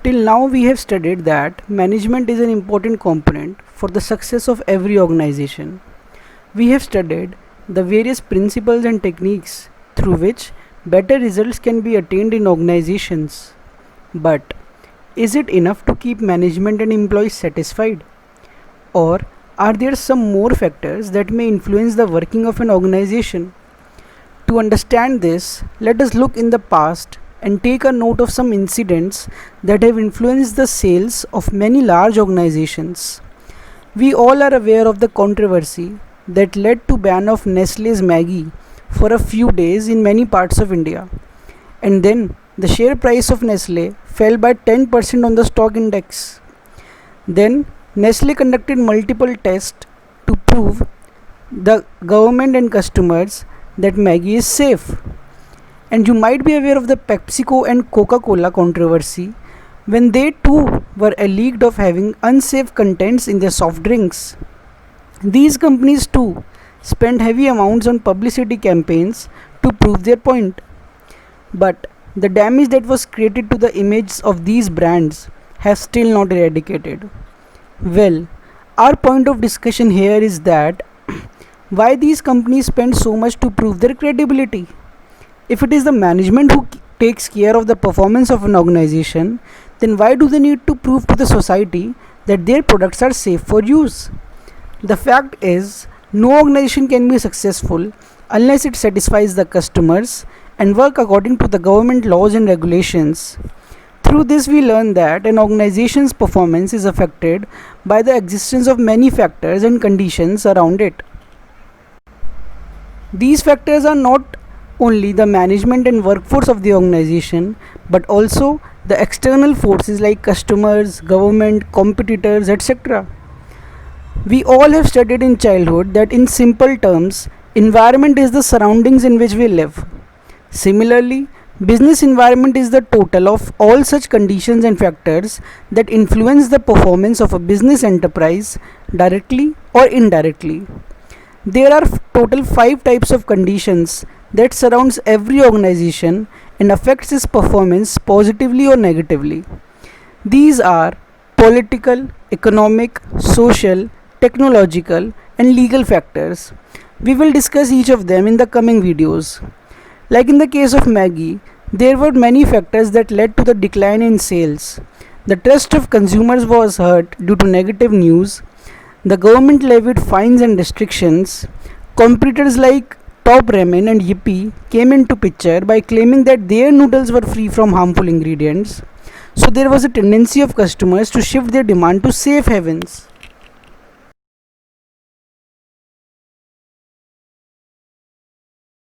Till now, we have studied that management is an important component for the success of every organization. We have studied the various principles and techniques through which better results can be attained in organizations. But is it enough to keep management and employees satisfied? Or are there some more factors that may influence the working of an organization? To understand this, let us look in the past and take a note of some incidents that have influenced the sales of many large organizations. We all are aware of the controversy that led to ban of Nestle's Maggi for a few days in many parts of India. And then the share price of Nestle fell by 10% on the stock index. Then Nestle conducted multiple tests to prove the government and customers that Maggi is safe. And you might be aware of the PepsiCo and Coca-Cola controversy when they too were alleged of having unsafe contents in their soft drinks. These companies too spent heavy amounts on publicity campaigns to prove their point. But the damage that was created to the image of these brands has still not eradicated. Well, our point of discussion here is that why these companies spend so much to prove their credibility. If it is the management who takes care of the performance of an organization, then why do they need to prove to the society that their products are safe for use? The fact is, no organization can be successful unless it satisfies the customers and work according to the government laws and regulations. Through this, we learn that an organization's performance is affected by the existence of many factors and conditions around it. These factors are not only the management and workforce of the organization, but also the external forces like customers, government, competitors, etc. We all have studied in childhood that in simple terms, environment is the surroundings in which we live. Similarly, business environment is the total of all such conditions and factors that influence the performance of a business enterprise directly or indirectly. There are total 5 types of conditions that surrounds every organization and affects its performance positively or negatively. These are political, economic, social, technological, and legal factors. We will discuss each of them in the coming videos. Like in the case of Maggi, there were many factors that led to the decline in sales. The trust of consumers was hurt due to negative news. The government levied fines and restrictions. Competitors like Top Ramen and Yippee came into picture by claiming that their noodles were free from harmful ingredients. So there was a tendency of customers to shift their demand to safe havens.